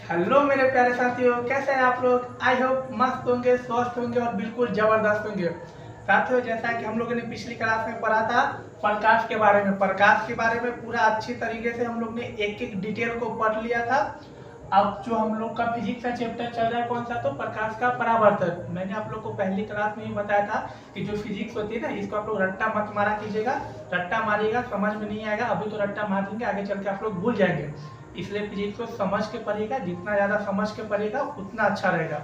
Hello मेरे प्यारे साथियों, कैसे हैं आप लोग। आई होप मस्त होंगे, स्वस्थ होंगे और बिल्कुल जबरदस्त होंगे। साथियों, जैसा कि हम लोगों ने पिछली क्लास में पढ़ा था प्रकाश के बारे में, पूरा अच्छी तरीके से हम लोग ने एक एक डिटेल को पढ़ लिया था। अब जो हम लोग का फिजिक्स का चैप्टर चल रहा है कौन सा, तो प्रकाश का परावर्तन। मैंने आप लोग को पहली क्लास में ही बताया था कि जो फिजिक्स होती है ना, इसको आप लोग रट्टा मत मारा कीजिएगा। रट्टा मारिएगा समझ में नहीं आएगा, अभी तो रट्टा मार देंगे, आगे चल के आप लोग भूल जाएंगे। इसलिए फिजिक्स को समझ के पढ़िएगा, जितना ज़्यादा समझ के पढ़िएगा उतना अच्छा रहेगा।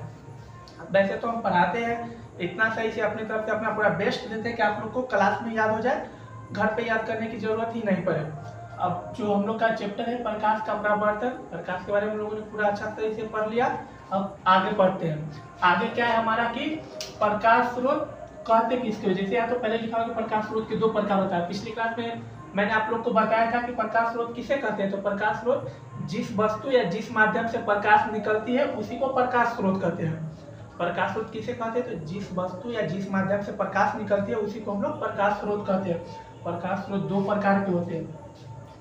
वैसे तो हम पढ़ाते हैं इतना सही से, अपनी तरफ से अपना पूरा बेस्ट देते हैं कि आप लोग को क्लास में याद हो जाए, घर पे याद करने की जरूरत ही नहीं पड़े। अब जो हम लोग का चैप्टर है प्रकाश का परावर्तन, प्रकाश के बारे में हम लोगों ने पूरा अच्छा तरीके से पढ़ लिया। अब आगे पढ़ते हैं। आगे क्या है हमारा कि प्रकाश स्रोत कहते किसके हो। जैसे यहाँ तो पहले लिखा होगा प्रकाश स्रोत के दो प्रकार होता है। पिछली क्लास में मैंने आप लोग को बताया था कि प्रकाश स्रोत किसे कहते हैं। तो प्रकाश स्रोत जिस वस्तु या जिस माध्यम से प्रकाश निकलती है उसी को प्रकाश स्रोत कहते हैं। प्रकाश स्रोत किसे कहते हैं, तो जिस वस्तु या जिस माध्यम से प्रकाश निकलती है उसी को हम लोग प्रकाश स्रोत कहते हैं। प्रकाश स्रोत दो प्रकार के होते हैं।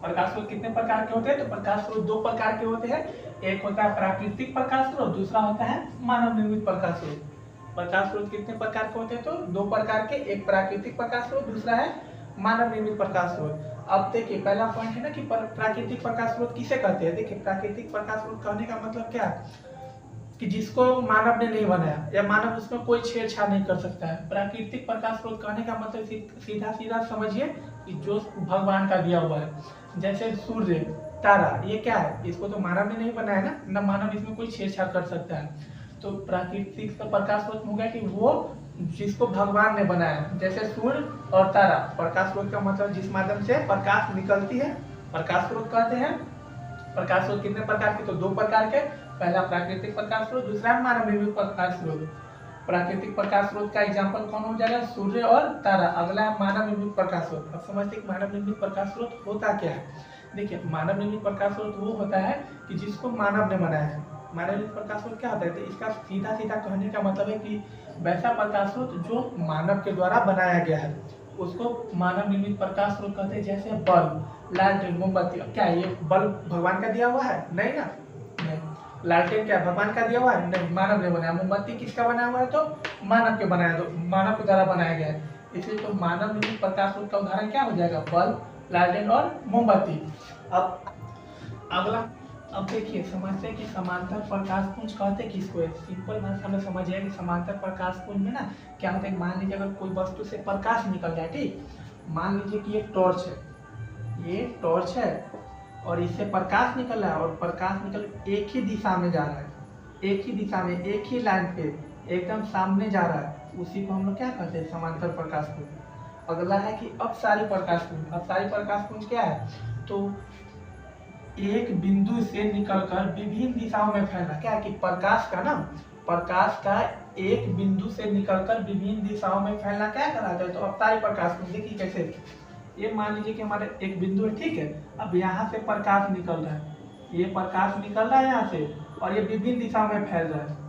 प्रकाश स्रोत कितने प्रकार के होते हैं, तो प्रकाश स्रोत दो प्रकार के होते हैं। एक होता है प्राकृतिक प्रकाश स्रोत, दूसरा होता है मानव निर्मित प्रकाश स्रोत। प्रकाश स्रोत कितने प्रकार के होते हैं, तो दो प्रकार के, एक प्राकृतिक प्रकाश स्रोत, दूसरा है मानव निर्मित प्रकाश स्रोत। अब देखिए पहला पॉइंट है ना कि प्राकृतिक प्रकाश स्रोत किसे कहते हैं। देखिए प्राकृतिक प्रकाश स्रोत कहने का मतलब क्या है कि जिसको मानव ने नहीं बनाया या मानव उसमें कोई छेड़छाड़ नहीं कर सकता है। प्राकृतिक प्रकाश स्रोत कहने का मतलब सीधा सीधा समझिए कि जो भगवान का दिया हुआ है। जैसे सूर्य, तारा, ये क्या है, इसको तो मानव ने नहीं बनाया ना मानव इसमें कोई छेड़छाड़ कर सकता है। तो प्राकृतिक प्रकाश स्रोत हो गया कि वो जिसको भगवान ने बनाया। जैसे सूर्य और तारा, प्रकाश स्रोत का मतलब जिस माध्यम से प्रकाश निकलती है प्रकाश स्रोत कहते हैं। प्रकाश स्रोत कितने प्रकार के, तो दो प्रकार के। पहला प्राकृतिक प्रकाश स्रोत, दूसरा मानव निर्मित प्रकाश स्रोत। प्राकृतिक प्रकाश स्रोत का एग्जाम्पल कौन हो जाएगा, सूर्य और तारा। अगला है मानव निर्मित प्रकाश स्रोत। अब समझते हैं मानव निर्मित प्रकाश स्रोत होता क्या है। देखिए मानव निर्मित प्रकाश स्रोत वो होता है कि जिसको मानव ने बनाया है। मानव निर्मित प्रकाश स्रोत क्या होता है, तो इसका सीधा सीधा कहने का मतलब है कि वैसा प्रकाश स्रोत जो मानव के द्वारा बनाया गया है उसको मानव निर्मित प्रकाश स्रोत कहते हैं। जैसे बल्ब, लालटेन, मोमबत्ती। क्या ये बल्ब भगवान का दिया हुआ है, नहीं ना। नहीं। लालटेन क्या भगवान का दिया हुआ है, नहीं, मानव ने बनाया। मोमबत्ती किसका बनाया हुआ है, तो मानव के बनाया, तो मानव के द्वारा बनाया गया है। इसलिए तो मानव निर्मित प्रकाश स्रोत का उदाहरण क्या हो जाएगा, बल्ब, लालटेन और मोमबत्ती। अब अगला, अब देखिए समझते हैं कि समांतर प्रकाश पुंज कहते किसको है। सिंपल भाषा में समझिए कि समांतर प्रकाश पुंज में ना क्या होता है, मान लीजिए अगर कोई वस्तु से प्रकाश निकल जाए, ठीक, मान लीजिए कि ये टॉर्च है, ये टॉर्च है और इससे प्रकाश निकल रहा है और प्रकाश निकल एक ही दिशा में जा रहा है, एक ही दिशा में, एक ही लाइन पे एकदम सामने जा रहा है, उसी को हम लोग क्या कहते हैं, समांतर प्रकाश पुंज। अगला है कि अपसारी प्रकाश पुंज। अपसारी प्रकाश पुंज क्या है, तो एक बिंदु से निकलकर विभिन्न दिशाओं में फैलना। क्या है कि प्रकाश का एक बिंदु से निकलकर विभिन्न दिशाओं में फैलना क्या कहलाता है, तो अपसारी प्रकाश पुंज। देखिए कैसे, ये मान लीजिए कि हमारे एक बिंदु है, ठीक है। अब यहाँ से प्रकाश निकल रहा है, ये प्रकाश निकल रहा है यहाँ से और ये विभिन्न दिशाओं में फैल रहा है।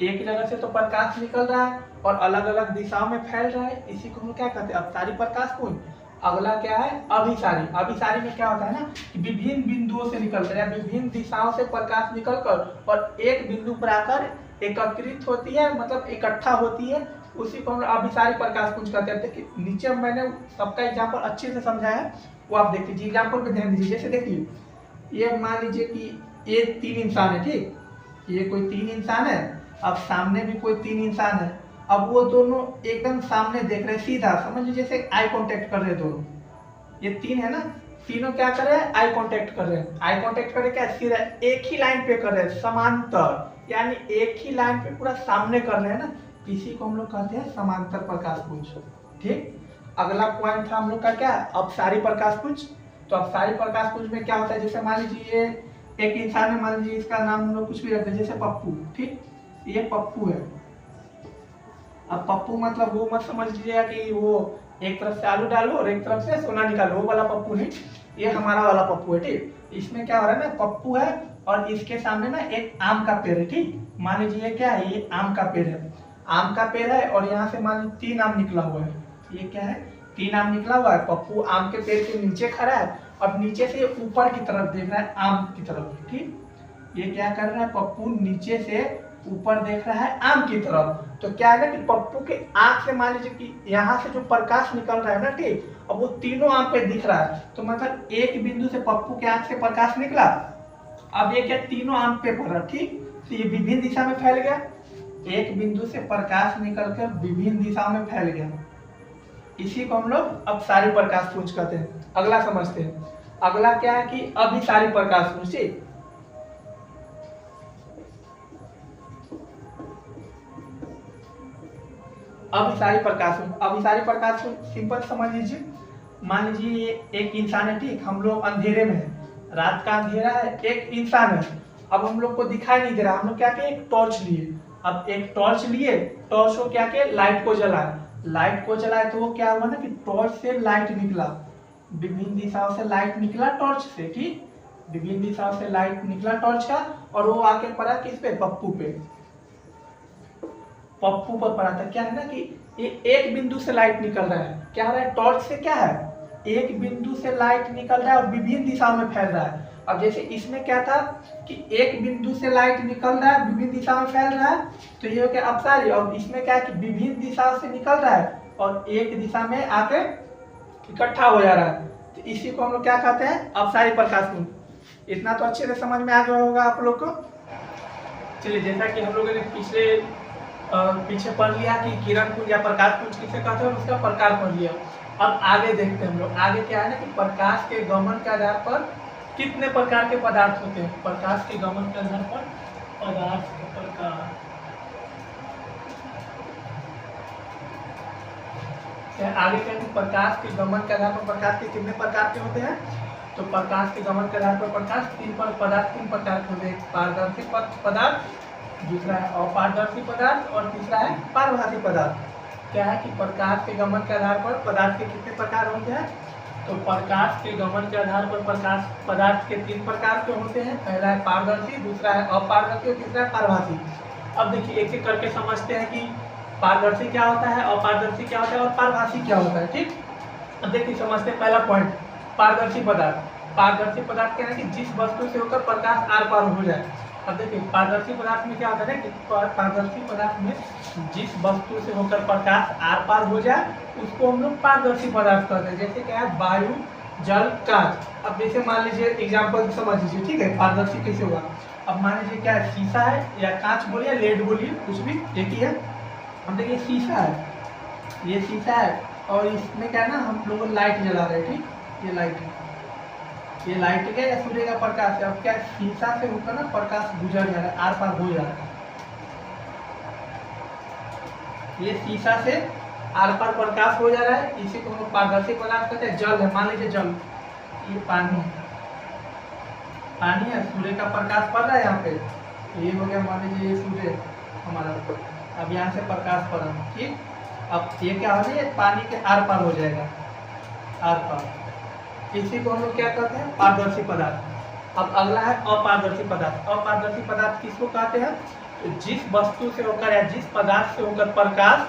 एक जगह से तो प्रकाश निकल रहा है और अलग अलग दिशाओं में फैल रहा है, इसी को हम क्या कहते हैं, अपसारी प्रकाश पुंज। अगला क्या है, अभिसारी। अभिसारी में क्या होता है ना कि विभिन्न बिंदुओं से निकलकर या विभिन्न दिशाओं से प्रकाश निकलकर और एक बिंदु पर आकर एकत्रित होती है, मतलब इकट्ठा होती है, उसी को हम अभिसारी प्रकाश पुंज कहते हैं। देखिए नीचे मैंने सबका एग्जाम्पल अच्छे से समझाया है, वो आप देख लीजिए, एग्जाम्पल पे ध्यान दीजिए। जैसे देखिए ये मान लीजिए कि ये 3 इंसान है, ठीक, ये कोई 3 इंसान है। अब सामने भी कोई 3 इंसान है। अब वो दोनों एकदम सामने देख रहे हैं, सीधा समझ लीजिए जैसे आई कांटेक्ट कर रहे हैं दोनों। ये 3 है ना, तीनों क्या कर रहे हैं, आई कांटेक्ट कर रहे हैं। आई कांटेक्ट कर रहे क्या, सीधा एक ही लाइन पे कर रहे हैं, समांतर, यानी एक ही लाइन पे पूरा सामने कर रहे हैं ना, इसी को हम लोग कहते हैं समांतर प्रकाश पुंज, ठीक। अगला पॉइंट था हम लोग का क्या, अपसारी प्रकाश पुंज। तो अपसारी प्रकाश पुंज में क्या होता है, जैसे मान लीजिए ये एक इंसान है, मान लीजिए इसका नाम हम लोग कुछ भी रखते हैं, जैसे पप्पू, ठीक, ये पप्पू है। अब पप्पू मतलब वो मत समझ लीजिएगा कि वो एक तरफ से आलू डालो और एक तरफ से सोना निकालो, वो वाला पप्पू नहीं, ये हमारा वाला पप्पू है, ठीक। इसमें क्या हो रहा है ना, पप्पू है और इसके सामने ना एक आम का पेड़ है, ठीक। मान लीजिए क्या है, ये आम का पेड़ है, आम का पेड़ है और यहाँ से मान लीजिए 3 आम निकला हुआ है। ये क्या है, 3 आम निकला हुआ है। पप्पू आम के पेड़ के नीचे खड़ा है और नीचे से ऊपर की तरफ देख रहा है, आम की तरफ, ठीक। ये क्या कर रहा है, पप्पू नीचे से ऊपर देख रहा है आम की तरफ। तो क्या है ना कि पप्पू के आंख से मान लीजिए कि यहाँ से जो प्रकाश निकल रहा है ना, ठीक, अब वो तीनों आम पे दिख रहा है। तो मतलब एक बिंदु से पप्पू के आंख से प्रकाश निकला, अब ये क्या तीनों आम पे पड़ा, ठीक, तो ये विभिन्न दिशा में फैल गया। एक बिंदु से प्रकाश निकलकर विभिन्न दिशा में फैल गया, इसी को हम लोग अपसारी प्रकाश पुंज कहते हैं। अगला समझते हैं, अगला क्या है कि अभिसारी प्रकाश पुंज। ठीक, अभिसारी प्रकाश पुंज, अभिसारी प्रकाश पुंज सिंपल समझ लीजिए। मान लीजिए ये एक इंसान है, ठीक, हम लोग अंधेरे में है, रात का अंधेरा है, एक इंसान है, अब हम लोग को दिखाई नहीं दे रहा, हम लोग क्या किए, एक टॉर्च लिए। अब एक टॉर्च लिए, टॉर्च को क्या किए, लाइट को जलाए, लाइट को जलाए तो वो क्या हुआ ना कि टॉर्च से लाइट निकला, विभिन्न दिशाओं से लाइट निकला टॉर्च से, ठीक, विभिन्न दिशाओं से लाइट निकला टॉर्च का, और वो आके पड़ा किस पे, पप्पू पे, पप्पू पर पड़ा था। क्या है ना कि ये एक बिंदु से लाइट निकल रहा है, क्या हो रहा है, टॉर्च से क्या है, एक बिंदु से लाइट निकल रहा है और विभिन्न दिशाओं में फैल रहा है। अब जैसे इसमें क्या था कि एक बिंदु से लाइट निकल रहा है, विभिन्न दिशा में फैल रहा है, तो ये हो गया अपसारी। और इसमें क्या है कि विभिन्न दिशाओं से निकल रहा है और एक दिशा में आके इकट्ठा हो जा रहा है, तो इसी को हम लोग क्या कहते हैं, अपसारी प्रकाश पुंज। इतना तो अच्छे से समझ में आ गया होगा आप लोग को। चलिए, जैसा कि हम लोगों ने पीछे पढ़ लिया कि किरण पुंज या प्रकाश पुंज किसे कहते हैं और उसका प्रकार पढ़ लिया। अब आगे देखते हैं हम लोग, आगे क्या है ना कि प्रकाश के गमन के आधार पर कितने प्रकार के पदार्थ होते हैं। प्रकाश के गमन के आधार पर पदार्थ का प्रकार, आगे क्या है, प्रकाश के गमन के आधार पर प्रकाश के कितने प्रकार के होते हैं। तो प्रकाश के गमन के आधार पर प्रकाश पदार्थ तीन प्रकार के होते हैं, पारदर्शी पदार्थ, दूसरा है अपारदर्शी पदार्थ और तीसरा है पारभासी पदार्थ। क्या है कि प्रकाश के गमन के आधार पर पदार्थ के कितने प्रकार होते हैं। तो प्रकाश के गमन के आधार पर प्रकाश पदार्थ के तीन प्रकार के होते हैं, पहला है पारदर्शी, दूसरा है अपारदर्शी और तीसरा है पारभासी। अब देखिए एक एक करके समझते हैं कि पारदर्शी क्या होता है, अपारदर्शी क्या होता है और पारभासी क्या होता है। ठीक, अब देखिए समझते हैं पहला पॉइंट, पारदर्शी पदार्थ। पारदर्शी पदार्थ क्या है कि जिस वस्तु से होकर प्रकाश आर पार हो जाए। अब देखिए पारदर्शी पदार्थ में क्या होता है कि पारदर्शी पदार्थ में जिस वस्तु से होकर प्रकाश आर पार हो जाए उसको हम लोग पारदर्शी पदार्थ कहते हैं। जैसे क्या है, वायु, जल, कांच। अब जैसे मान लीजिए एग्जाम्पल समझ लीजिए, ठीक है, पारदर्शी कैसे होगा। अब मान लीजिए क्या है, शीशा है या कांच बोलिए, लेड बोलिए, कुछ भी एक ही है। हम देखिए शीशा है, ये शीशा है और इसमें क्या है ना, हम लोग लाइट जला रहे हैं, ठीक, ये लाइट है, ये लाइट क्या या सूर्य का प्रकाश है। अब क्या शीशा से होकर ना प्रकाश गुजर जा रहा है, आर पार हो जा रहा है, ये शीशा से आर पार प्रकाश हो जा रहा है, इसी को हम लोग पारदर्शी पदार्थ कहते हैं। जल है, मान लीजिए जल, ये पानी है, पानी है, सूर्य का प्रकाश पड़ रहा है यहाँ पे, ये हो गया मान लीजिए ये सूर्य हमारा, अब यहाँ से प्रकाश पड़ रहा है, ठीक। अब ये क्या हो रहा है, पानी के आर पार हो जाएगा, आर पार, इसी को हम लोग क्या कहते हैं, पारदर्शी पदार्थ। अब अगला है अपारदर्शी पदार्थ। अपारदर्शी पदार्थ किसको कहते हैं, तो जिस वस्तु से होकर या जिस पदार्थ से होकर प्रकाश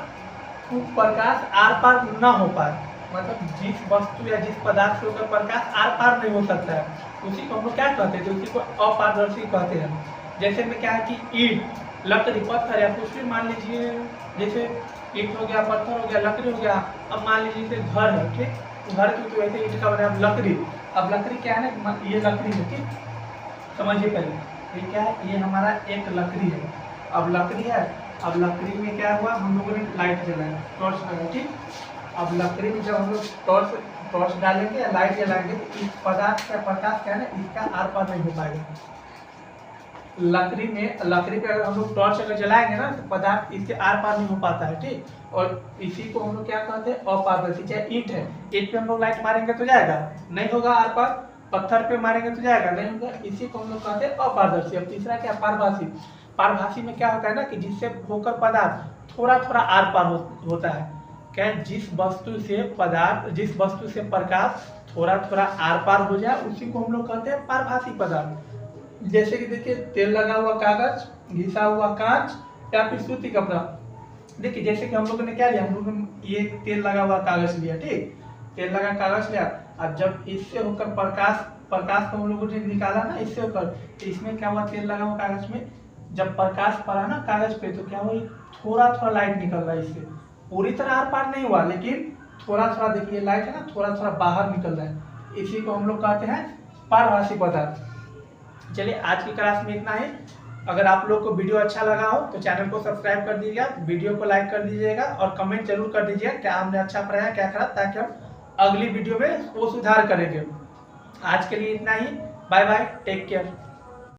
आर पार न हो पाए, मतलब जिस वस्तु या जिस पदार्थ से होकर प्रकाश आर पार नहीं हो सकता है, उसी को हम लोग क्या कहते हैं, तो उसी को अपारदर्शी कहते हैं। जैसे में क्या है कि ईंट, लकड़ी, पत्थर या कुछ भी मान लीजिए, जैसे ईंट हो गया, पत्थर हो गया, लकड़ी हो गया। अब मान लीजिए जैसे घर है, ठीक, घर की तो वैसे ईंट का बना है, लकड़ी। अब लकड़ी क्या है ना, ये लकड़ी है, ठीक, समझिए पहले ये क्या है, ये हमारा एक लकड़ी है। अब लकड़ी है, अब लकड़ी में क्या हुआ, हम लोगों ने लाइट जलाया, टॉर्च लगाया, ठीक। अब लकड़ी में जब हम लोग टॉर्च डालेंगे या लाइट जलाएंगे तो इस पदार्थ का प्रकाश क्या है ना, इसका आर पार नहीं हो पाएगा। लकड़ी पे अगर हम लोग टॉर्च अगर जलाएंगे ना तो पदार्थ इसके आर पार नहीं हो पाता है, ठीक। और इसी को हम लोग क्या कहते हैं, अपारदर्शी। चाहे ईंट है, ईंट पे हम लोग लाइट मारेंगे तो जाएगा, नहीं होगा आर पार, पत्थर पे मारेंगे तो जाएगा, नहीं होगा, इसी को हम लोग कहते हैं अपारदर्शी। अब तीसरा क्या, पारभासी। पारभासी में क्या होता है ना कि जिससे होकर पदार्थ थोड़ा थोड़ा आर पार होता है। क्या है, जिस वस्तु से प्रकाश थोड़ा थोड़ा आर पार हो जाए उसी को हम लोग कहते हैं पारभासी पदार्थ। जैसे कि देखिए तेल लगा हुआ कागज, घिसा हुआ कांच या फिर सूती कपड़ा। देखिए जैसे कि हम लोगों ने क्या लिया, हम लोगों ने ये तेल लगा हुआ कागज लिया, ठीक, तेल लगा कागज लिया। अब जब इससे होकर प्रकाश प्रकाश को हम लोगों ने निकाला ना इससे ऊपर, तो इसमें क्या हुआ, तेल लगा हुआ कागज में, जब प्रकाश पड़ा ना कागज पे तो क्या हुआ, थोड़ा थोड़ा लाइट निकल रहा है इससे, पूरी तरह आर पार नहीं हुआ लेकिन थोड़ा थोड़ा, देखिए लाइट है ना थोड़ा थोड़ा बाहर निकल रहा है, इसी को हम लोग कहते हैं पारभासी पदार्थ। चलिए आज की क्लास में इतना ही। अगर आप लोग को वीडियो अच्छा लगा हो तो चैनल को सब्सक्राइब कर दीजिएगा, वीडियो को लाइक कर दीजिएगा और कमेंट जरूर कर दीजिएगा क्या हमने अच्छा पढ़ाया क्या खराब, ताकि हम अगली वीडियो में वो सुधार करेंगे। आज के लिए इतना ही, बाय बाय, टेक केयर।